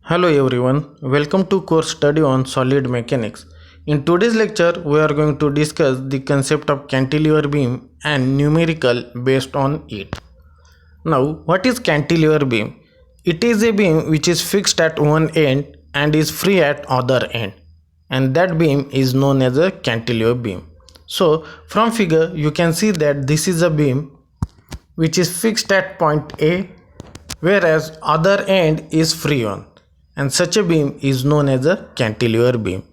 Hello everyone, welcome to course study on solid mechanics. In today's lecture, we are going to discuss the concept of cantilever beam and numerical based on it. Now, what is cantilever beam? It is a beam which is fixed at one end and is free at other end, and that beam is known as a cantilever beam. So, from figure you can see that this is a beam which is fixed at point A, whereas other end is free one, and such a beam is known as a cantilever beam.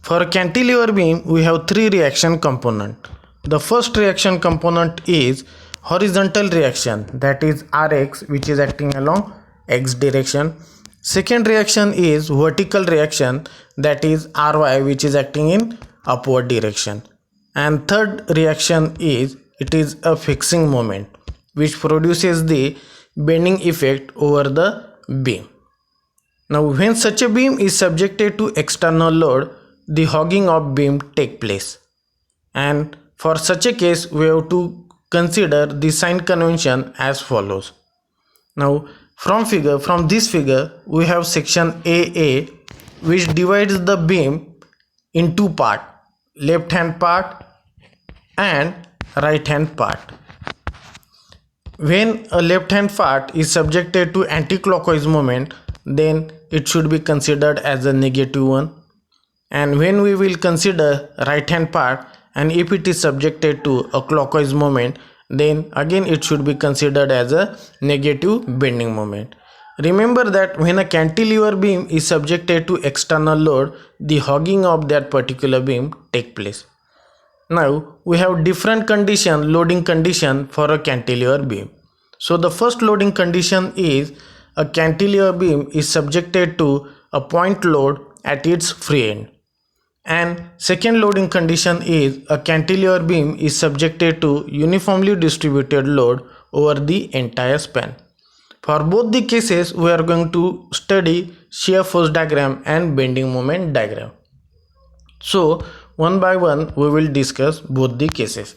For a cantilever beam we have three reaction component. The first reaction component is horizontal reaction, that is Rx, which is acting along x direction. Second reaction is vertical reaction, that is Ry, which is acting in upward direction. And third reaction is it is a fixing moment which produces the bending effect over the beam. Now when such a beam is subjected to external load, the hogging of beam take place, and for such a case we have to consider the sign convention as follows. Now from this figure we have section AA, which divides the beam in two parts, left hand part and right hand part. When a left hand part is subjected to anti-clockwise moment, then it should be considered as a negative one, and when we will consider right hand part and if it is subjected to a clockwise moment, then again it should be considered as a negative bending moment. Remember that when a cantilever beam is subjected to external load, the hogging of that particular beam take place. Now we have different loading condition for a cantilever beam. So the first loading condition is a cantilever beam is subjected to a point load at its free end, and second loading condition is a cantilever beam is subjected to uniformly distributed load over the entire span. For both the cases we are going to study shear force diagram and bending moment diagram. So one by one we will discuss both the cases.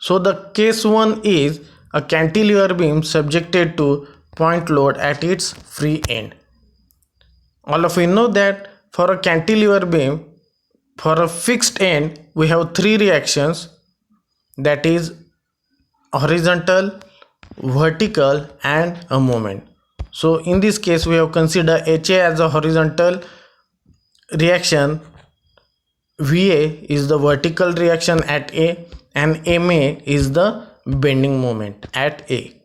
So the case 1 is a cantilever beam subjected to point load at its free end. All of you know that for a cantilever beam, for a fixed end we have three reactions, that is horizontal, vertical and a moment. So in this case we have considered HA as a horizontal reaction, VA is the vertical reaction at A, and MA is the bending moment at A.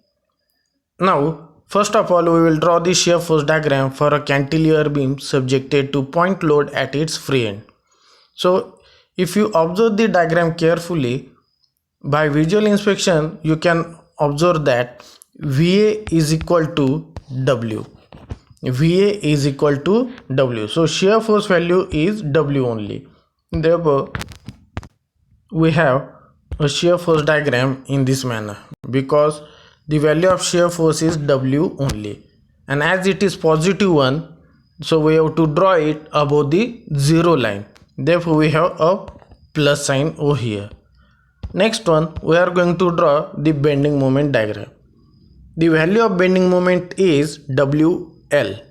Now first of all we will draw the shear force diagram for a cantilever beam subjected to point load at its free end. So if you observe the diagram carefully, by visual inspection you can observe that VA is equal to W. VA is equal to W. So shear force value is W only. Therefore we have a shear force diagram in this manner, because the value of shear force is W only, and as it is positive one, so we have to draw it above the zero line. Therefore we have a plus sign over here. Next one, we are going to draw the bending moment diagram. The value of bending moment is WL.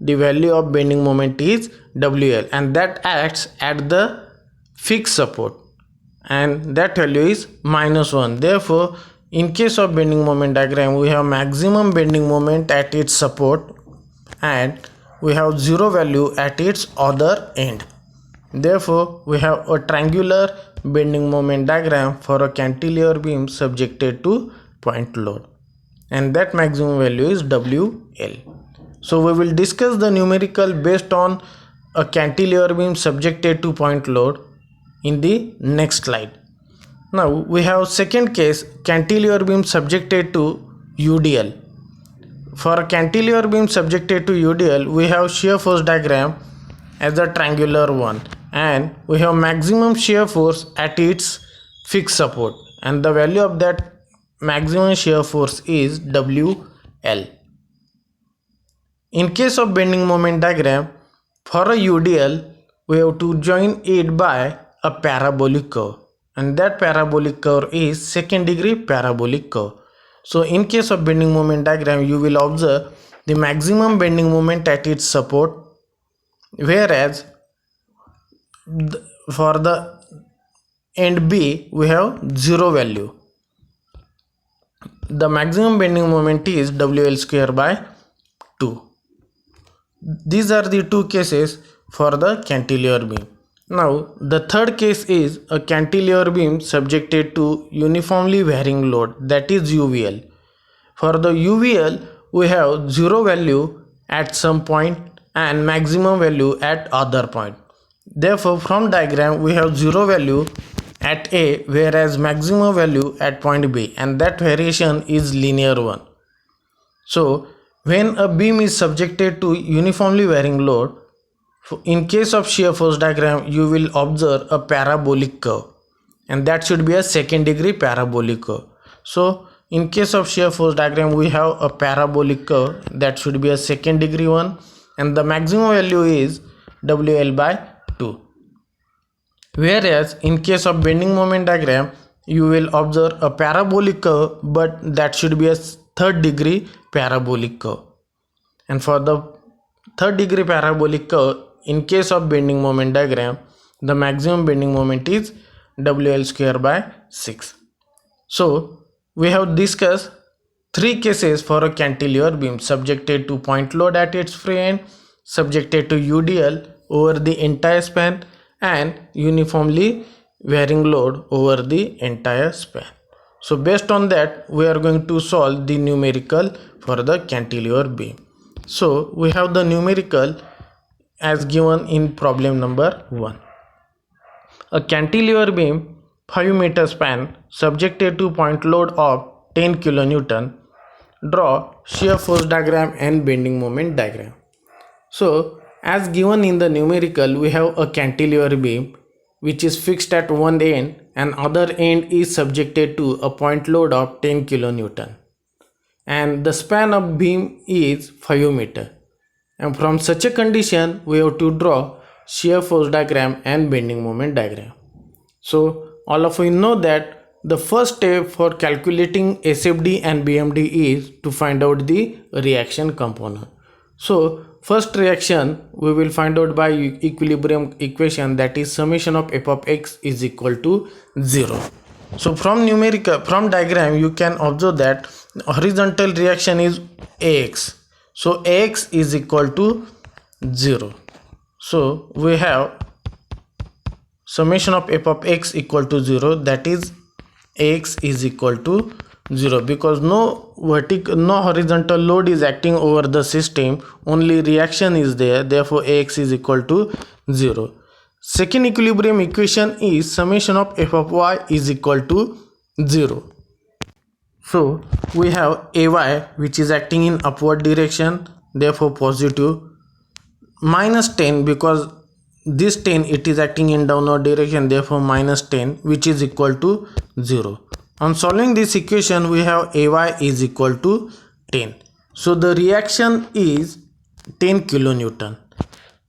The value of bending moment is WL, and that acts at the fixed support, and that value is -1. Therefore in case of bending moment diagram we have maximum bending moment at its support and we have zero value at its other end. Therefore we have a triangular bending moment diagram for a cantilever beam subjected to point load, and that maximum value is WL. So we will discuss the numerical based on a cantilever beam subjected to point load in the next slide. Now we have second case, cantilever beam subjected to UDL. For a cantilever beam subjected to UDL we have shear force diagram as a triangular one, and we have maximum shear force at its fixed support, and the value of that maximum shear force is WL. In case of bending moment diagram, for a UDL we have to join it by a parabolic curve, and that parabolic curve is second degree parabolic curve. So in case of bending moment diagram you will observe the maximum bending moment at its support, whereas for the end B we have 0 value. The maximum bending moment is WL square by 2. These are the two cases for the cantilever beam. Now the third case is a cantilever beam subjected to uniformly varying load, that is UVL. For the UVL we have 0 value at some point and maximum value at other point. Therefore from diagram we have 0 value at A whereas maximum value at point B, and that variation is linear one. So when a beam is subjected to uniformly varying load, in case of shear force diagram you will observe a parabolic curve, and that should be a second degree parabolic curve. So in case of shear force diagram we have a parabolic curve that should be a second degree one, and the maximum value is WL by 2. Whereas in case of bending moment diagram you will observe a parabolic curve, but that should be a third degree parabolic curve. And for the third degree parabolic curve, in case of bending moment diagram, the maximum bending moment is WL square by 6. So we have discussed three cases for a cantilever beam: subjected to point load at its free end, subjected to UDL over the entire span, and uniformly varying load over the entire span. So based on that we are going to solve the numerical for the cantilever beam. So we have the numerical as given in problem number 1. A cantilever beam 5 meter span subjected to point load of 10 kilonewton. Draw shear force diagram and bending moment diagram. So as given in the numerical we have a cantilever beam which is fixed at one end and other end is subjected to a point load of 10 kilonewton, and the span of beam is 5 meter, and from such a condition we have to draw shear force diagram and bending moment diagram. So all of you know that the first step for calculating SFD and BMD is to find out the reaction component. So first reaction we will find out by equilibrium equation, that is summation of f of x is equal to 0. So from diagram you can observe that horizontal reaction is AX. So AX is equal to 0. So we have summation of f of x equal to 0, that is AX is equal to 0, because no horizontal load is acting over the system, only reaction is there, therefore AX is equal to 0. Second equilibrium equation is summation of f of y is equal to 0. So we have AY which is acting in upward direction, therefore positive, minus 10 because this 10 it is acting in downward direction, therefore minus 10, which is equal to 0. On solving this equation we have AY is equal to 10. So the reaction is 10 kilonewton.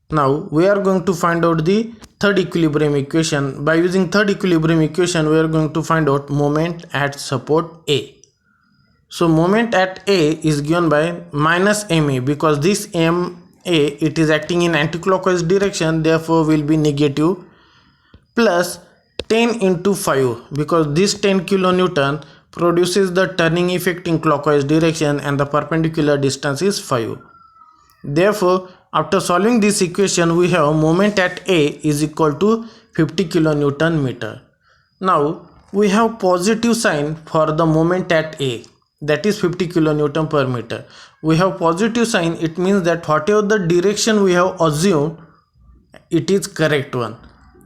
Now we are going to find out the third equilibrium equation. By using third equilibrium equation we are going to find out moment at support A. So moment at A is given by minus MA, because this MA it is acting in anti-clockwise direction, therefore will be negative, plus 10 into 5 because this 10 kilonewton produces the turning effect in clockwise direction and the perpendicular distance is 5. Therefore after solving this equation we have moment at A is equal to 50 kilonewton meter. Now we have positive sign for the moment at A, that is 50 kilonewton per meter. We have positive sign, it means that whatever the direction we have assumed it is correct one.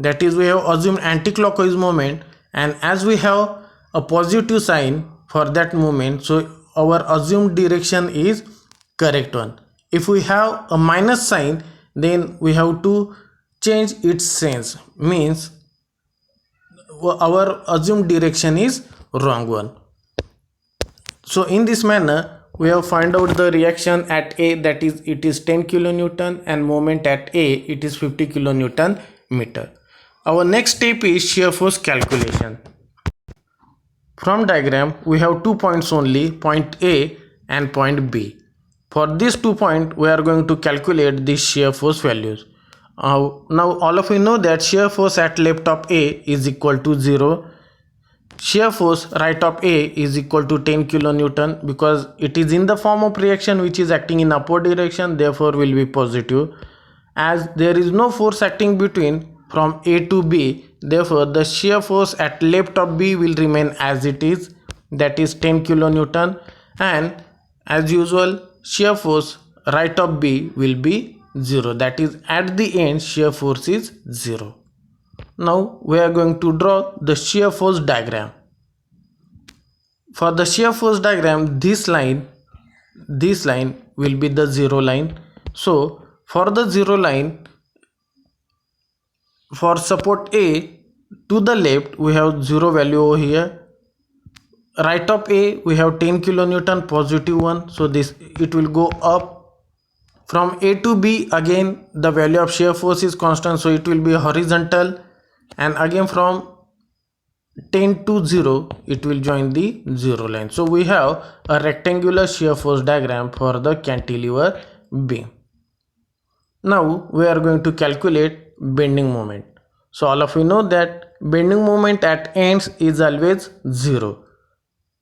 That is we have assumed anti-clockwise moment, and as we have a positive sign for that moment, so our assumed direction is correct one. If we have a minus sign then we have to change its sense, means our assumed direction is wrong one. So in this manner we have find out the reaction at A, that is it is 10 kilonewton, and moment at A it is 50 kilonewton meter. Our next step is shear force calculation. From diagram we have 2 points only, point A and point B. For these 2 points, we are going to calculate the shear force values. Now all of you know that shear force at left of A is equal to 0. Shear force right of A is equal to 10 kilonewton because it is in the form of reaction which is acting in upward direction, therefore will be positive. As there is no force acting between from A to B, therefore the shear force at left of B will remain as it is, that is 10 kilonewton, and as usual shear force right of B will be 0, that is at the end shear force is 0. Now we are going to draw the shear force diagram. For the shear force diagram, this line will be the 0 line. So for the 0 line, for support A to the left we have 0 value over here. Right of A we have 10 kilonewton, positive one, so this it will go up. From A to B again the value of shear force is constant, so it will be horizontal, and again from 10 to 0 it will join the 0 line. So we have a rectangular shear force diagram for the cantilever beam. Now we are going to calculate bending moment. So all of you know that bending moment at ends is always 0.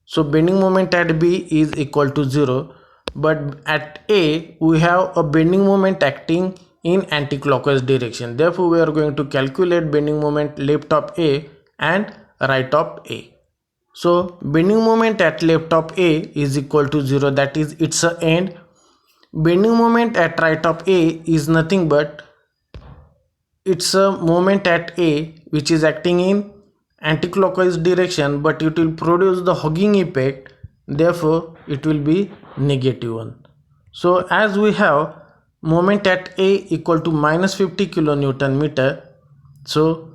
So bending moment at B is equal to 0, but at A we have a bending moment acting in anti-clockwise direction. Therefore we are going to calculate bending moment left of A and right of A. So bending moment at left of A is equal to 0, that is its a end. Bending moment at right of A is nothing but it's a moment at A which is acting in anti-clockwise direction, but it will produce the hugging effect, therefore it will be -1. So as we have moment at A equal to -50 kilonewton meter, so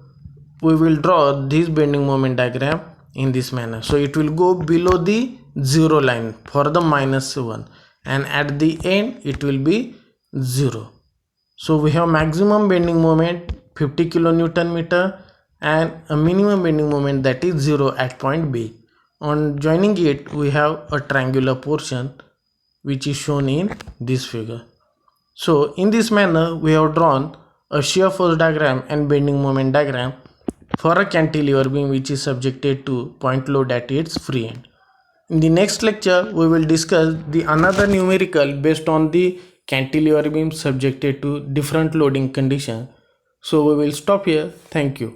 we will draw this bending moment diagram in this manner. So it will go below the 0 line for the -1, and at the end it will be 0. So we have maximum bending moment 50 kilonewton meter and a minimum bending moment, that is 0 at point B. On joining it we have a triangular portion which is shown in this figure. So in this manner we have drawn a shear force diagram and bending moment diagram for a cantilever beam which is subjected to point load at its free end. In the next lecture we will discuss the another numerical based on the cantilever beam subjected to different loading condition. So we will stop here. Thank you.